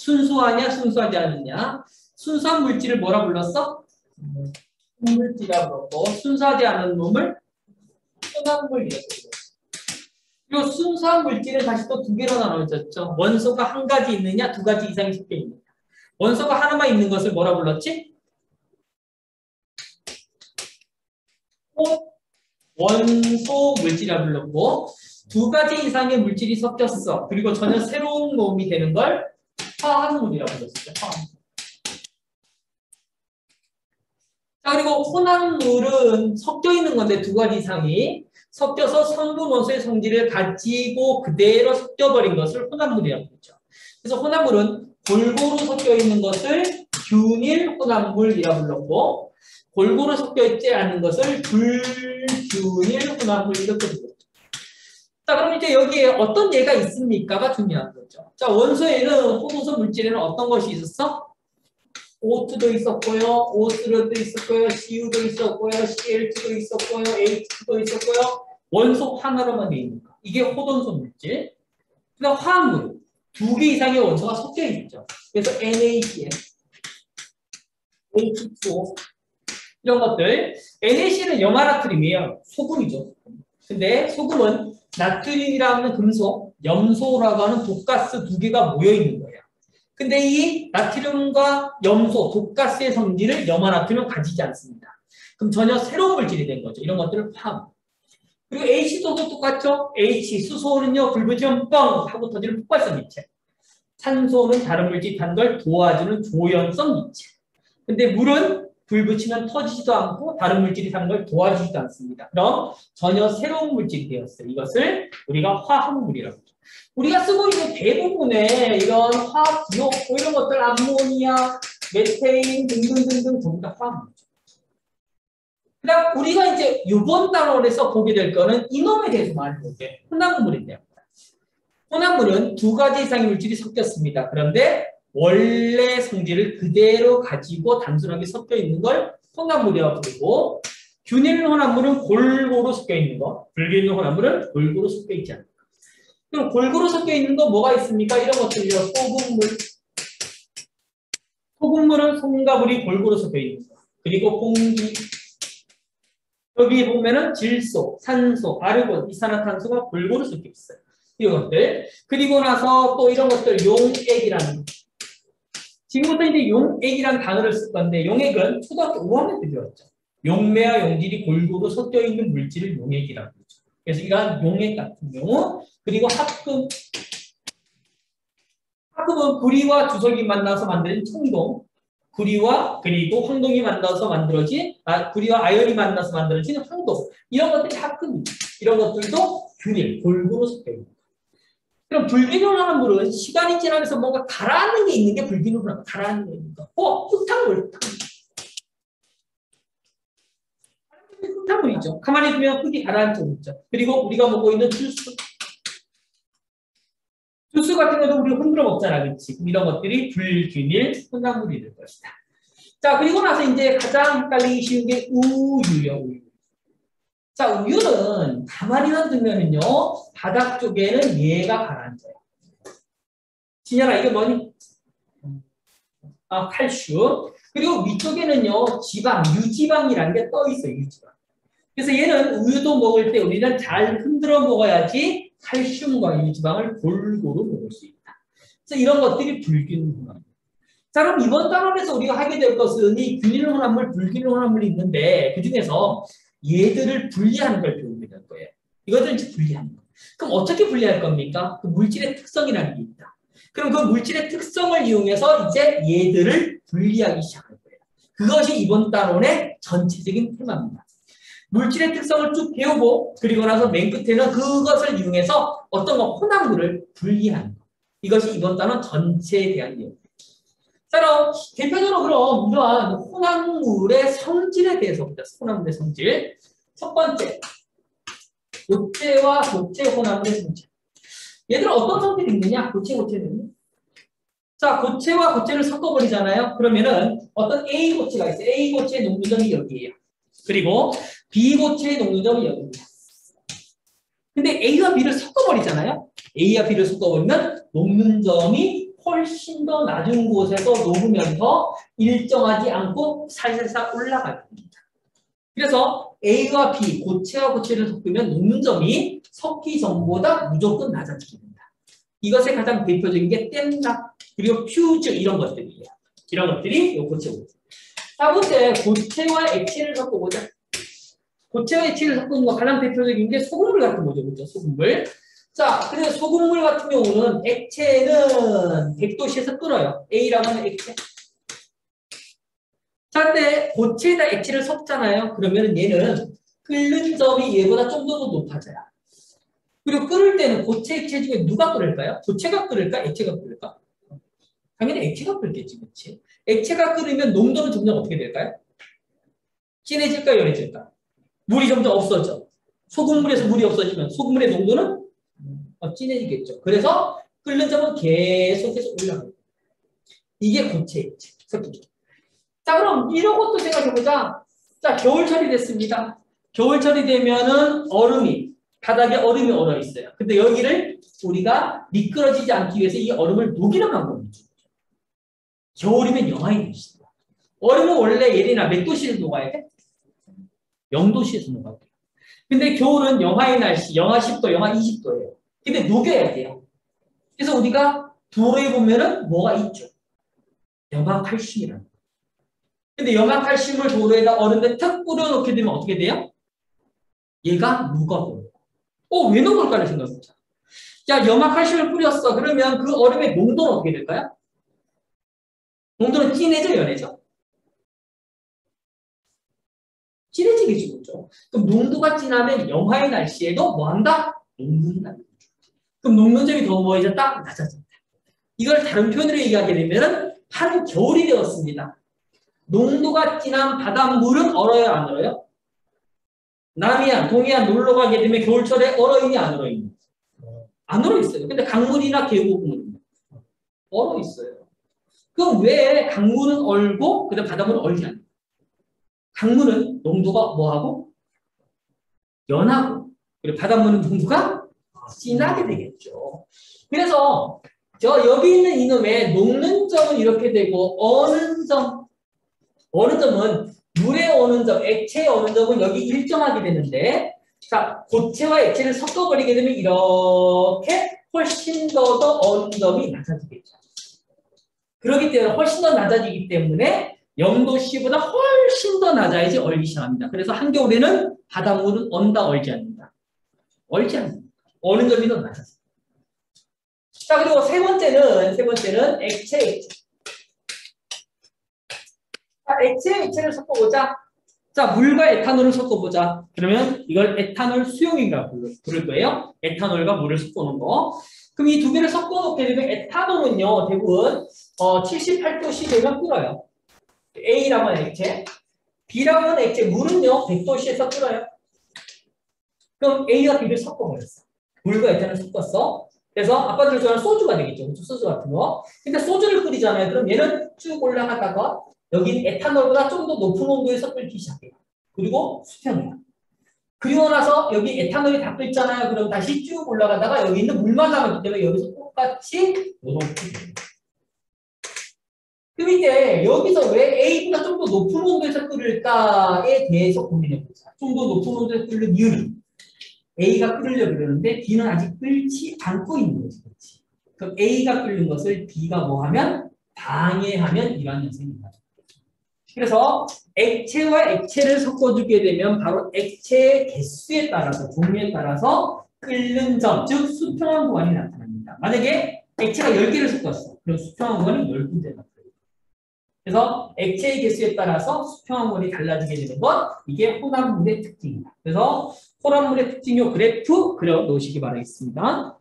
순수하냐 순수하지 않느냐. 순수한 물질을 뭐라 불렀어? 순물질이라고 불렀고 순수하지 않은 놈을 혼합물이라고 불렀어. 그리고 순수한 물질은 다시 또 두 개로 나눠졌죠. 원소가 한 가지 있느냐 두 가지 이상이 섞여 있느냐. 원소가 하나만 있는 것을 뭐라 불렀지? 원소 물질이라고 불렀고 두 가지 이상의 물질이 섞였어. 그리고 전혀 새로운 놈이 되는 걸 화합물이라고 불렀어요. 화합물. 자, 그리고 혼합물은 섞여 있는 건데 두 가지 이상이 섞여서 성분 원소의 성질을 가지고 그대로 섞여버린 것을 혼합물이라고 부르죠. 그래서 혼합물은 골고루 섞여 있는 것을 균일 혼합물이라고 불렀고 골고루 섞여 있지 않은 것을 불균일 혼합물 이렇게 불렀죠. 자, 그럼 이제 여기에 어떤 예가 있습니까가 중요한 거죠. 자, 원소에는 호도소 물질에는 어떤 것이 있었어? O2도 있었고요, O3도 있었고요, CU도 있었고요, CL2도 있었고요, H2도 있었고요. 원소 하나로만 되어 있는 거. 이게 호돈소 물질. 그다음 화합물. 두 개 이상의 원소가 섞여 있죠. 그래서 NaCl, H2O 이런 것들. NaCl은 염화나트륨이에요. 소금이죠. 근데 소금은 나트륨이라고 하는 금속, 염소라고 하는 독가스 두 개가 모여 있는 거예요. 근데 이 나트륨과 염소, 독가스의 성질을 염화나트륨은 가지지 않습니다. 그럼 전혀 새로운 물질이 된 거죠. 이런 것들을 화합. 그리고 H2O도 똑같죠. H, 수소는요, 불 붙이면 뻥 하고 터지는 폭발성 이체. 산소는 다른 물질 타는 걸 도와주는 조연성 이체. 근데 물은 불 붙이면 터지지도 않고 다른 물질이 타는 걸 도와주지도 않습니다. 그럼 전혀 새로운 물질이 되었어요. 이것을 우리가 화합물이라고 하죠. 우리가 쓰고 있는 대부분의 이런 화학 기호 이런 것들 암모니아, 메테인 등등등등 전부 다 화합물이죠. 그다음 우리가 이제 이번 단원에서 보게 될 거는 이놈에 대해서 많이 볼게요. 혼합물인데요. 혼합물은 두 가지 이상의 물질이 섞였습니다. 그런데 원래 성질을 그대로 가지고 단순하게 섞여 있는 걸 혼합물이라고 부르고 균일 혼합물은 골고루 섞여 있는 거, 불균일 혼합물은 골고루 섞여 있지 않는 거. 그럼 골고루 섞여 있는 거 뭐가 있습니까? 이런 것들이요. 소금물. 소금물은 솜과 물이 골고루 섞여 있는 거. 그리고 공기. 여기 보면은 질소, 산소, 아르곤, 이산화탄소가 골고루 섞여 있어요. 이런 것들. 그리고 나서 또 이런 것들 용액이라는 거. 지금부터 이제 용액이라는 단어를 쓸 건데 용액은 초등학교 5학년 때 배웠죠. 용매와 용질이 골고루 섞여 있는 물질을 용액이라고 하죠. 그래서 이러한 용액 같은 경우 그리고 합금. 합금은 구리와 주석이 만나서 만드는 청동. 구리와 그리고 황동이 만나서 만들어진 구리와 아연이 만나서 만들어진 황동. 이런 것들이 합금이죠. 이런 것들도 균일, 골고루 섞여 있는 거예요. 그럼 불균일한 물은 시간이 지나면서 뭔가 가라앉는 게 있는 게 불균일한 거. 가라앉는 게 있는 거. 흙탕물. 흙탕물이죠. 가만히 두면 흙이 가라앉고 있죠. 그리고 우리가 먹고 있는 주스. 주스 같은 것도 우리가 흔들어 먹잖아. 그렇지? 이런 것들이 불균일 혼합물이 될 것이다. 자, 그리고 나서 이제 가장 헷갈리기 쉬운 게 우유요. 우유. 자, 우유는 가만히만 두면은요, 바닥 쪽에는 얘가 가라앉아요. 진열아, 이게 뭐니? 칼슘. 그리고 위쪽에는요, 지방, 유지방이라는 게 떠 있어요, 유지방. 그래서 얘는 우유도 먹을 때 우리는 잘 흔들어 먹어야지 칼슘과 유지방을 골고루 먹을 수 있다. 그래서 이런 것들이 불균일 혼합물. 자, 그럼 이번 단원에서 우리가 하게 될 것은 이 균일 혼합물, 불균일 혼합물이 있는데 그 중에서 얘들을 분리하는 걸 배우게 될 거예요. 이것을 이제 분리하는 거예요. 그럼 어떻게 분리할 겁니까? 그 물질의 특성이라는 게 있다. 그럼 그 물질의 특성을 이용해서 이제 얘들을 분리하기 시작할 거예요. 그것이 이번 단원의 전체적인 테마입니다. 물질의 특성을 쭉 배우고 그리고 나서 맨 끝에는 그것을 이용해서 어떤 혼합물을 분리하는 거. 이것이 이번 단원 전체에 대한 내용입니다. 자, 그럼 대표적으로 그럼 이러한 혼합물의 성질에 대해서 보자. 혼합물의 성질. 첫 번째, 고체와 고체 혼합물의 성질. 얘들은 어떤 성질이 있느냐? 고체는. 자, 고체와 고체를 섞어버리잖아요. 그러면은 어떤 A 고체가 있어요. A 고체의 녹는점이 여기예요. 그리고 B 고체의 녹는점이 여기입니다. 근데 A와 B를 섞어버리잖아요. A와 B를 섞어버리면 녹는점이 훨씬 더 낮은 곳에서 녹으면서 일정하지 않고 살살살 올라갈 겁니다. 그래서 A와 B, 고체와 고체를 섞으면 녹는 점이 섞기 전보다 무조건 낮아지게 된다. 이것의 가장 대표적인 게 땜락, 그리고 퓨즈 이런 것들이에요. 이런 것들이 이 고체고. 자, 번째, 고체와 액체를 섞어보자. 고체와 액체를 섞는 거 가장 대표적인 게 소금물 같은 거죠. 그렇죠? 소금물. 자, 그래서 소금물 같은 경우는 액체는 100도씨에서 끓어요. A라는 액체. 자, 근데 고체에다 액체를 섞잖아요. 그러면 얘는 끓는 점이 얘보다 좀 더 높아져요. 그리고 끓을 때는 고체, 액체 중에 누가 끓을까요? 고체가 끓을까? 액체가 끓을까? 당연히 액체가 끓겠지, 그렇지? 액체가 끓으면 농도는 점점 어떻게 될까요? 진해질까, 연해질까? 물이 점점 없어져. 소금물에서 물이 없어지면 소금물의 농도는 진해지겠죠. 그래서 끓는 점은 계속해서 올라가요. 이게 고체, 액체, 섞이죠. 자, 그럼 이런 것도 생각해보자. 자, 겨울철이 됐습니다. 겨울철이 되면은 바닥에 얼음이 얼어있어요. 근데 여기를 우리가 미끄러지지 않기 위해서 이 얼음을 녹이는 방법이죠. 겨울이면 영하의 날씨다. 얼음은 원래 예리나 몇 도씨에서 녹아야 돼? 0도씨에서 녹아야 돼요. 근데 겨울은 영하의 날씨, 영하 10도, 영하 20도예요. 근데 녹여야 돼요. 그래서 우리가 도로에 보면은 뭐가 있죠? 염화칼슘이라는 거. 근데 염화칼슘을 도로에다 얼음에 탁 뿌려놓게 되면 어떻게 돼요? 얘가 녹아버려요. 왜 녹을까를 생각해보자. 야, 염화칼슘을 뿌렸어. 그러면 그 얼음의 농도는 어떻게 될까요? 농도는 진해져, 연해져? 진해지겠지, 그죠? 그럼 농도가 진하면 영하의 날씨에도 뭐 한다? 녹는다. 그럼 녹는 점이 더 뭐해졌다? 낮아진다. 이걸 다른 표현으로 얘기하게 되면 한 겨울이 되었습니다. 농도가 진한 바닷물은 얼어요, 안 얼어요? 남해안, 동해안 놀러 가게 되면 겨울철에 얼어있니, 안 얼어있니? 안 얼어있어요. 근데 강물이나 계곡물은 얼어있어요. 그럼 왜 강물은 얼고 그다음 바닷물은 얼지 않아요? 강물은 농도가 뭐하고? 연하고 그리고 바닷물은 농도가 진하게 되겠죠. 그래서 여기 있는 이놈의 녹는 점은 이렇게 되고 어는 점은 물에 어는 점, 액체에 어는 점은 여기 일정하게 되는데 자, 고체와 액체를 섞어버리게 되면 이렇게 훨씬 더 어는 점이 낮아지겠죠. 그렇기 때문에 훨씬 더 낮아지기 때문에 0도씨보다 훨씬 더 낮아야지 얼기 시작합니다. 그래서 한겨울에는 바닷물은 언다, 얼지 않는다. 얼지 않는다. 어는 점이 더 낮아집니다. 자, 그리고 세 번째는 액체. 자, 액체를 섞어보자. 자, 물과 에탄올을 섞어보자. 그러면 이걸 에탄올 수용이라고 부를 거예요. 에탄올과 물을 섞어놓은 거. 그럼 이 두 개를 섞어놓게 되면 에탄올은요, 대부분 78도씨 되면 끓어요. A라고 하는 액체. B라고 하는 액체, 물은요, 100도씨에서 끓어요. 그럼 A와 B를 섞어버렸어. 물과 에탄올 섞었어. 그래서 아빠들 좋아하는 소주가 되겠죠. 소주 같은 거. 근데 소주를 끓이잖아요. 그럼 얘는 쭉 올라가다가 여기 에탄올보다 좀 더 높은 온도에서 끓기 시작해요. 그리고 수평이야. 그리고 나서 여기 에탄올이 다 끓잖아요. 그럼 다시 쭉 올라가다가 여기 있는 물만 남았기 때문에 여기서 똑같이 높게 됩니다. 그럼 이제 여기서 왜 A보다 좀 더 높은 온도에서 끓을까에 대해서 고민해보자. 좀 더 높은 온도에서 끓는 이유는 A가 끓으려고 그러는데 B는 아직 끓지 않고 있는 거지. 그렇지? 그럼 A가 끓는 것을 B가 뭐 하면? 방해하면 이러한 현상이 나타납니다. 그래서 액체와 액체를 섞어주게 되면 바로 액체의 개수에 따라서 종류에 따라서 끓는 점, 즉 수평한 구간이 나타납니다. 만약에 액체가 10개를 섞었어. 그럼 수평한 구간이 10군데 나타납니다. 그래서 액체의 개수에 따라서 수평한 구간이 달라지게 되는 것, 이게 혼합물의 특징입니다. 그래서 혼합물의 특징 요 그래프 그려 놓으시기 바라겠습니다.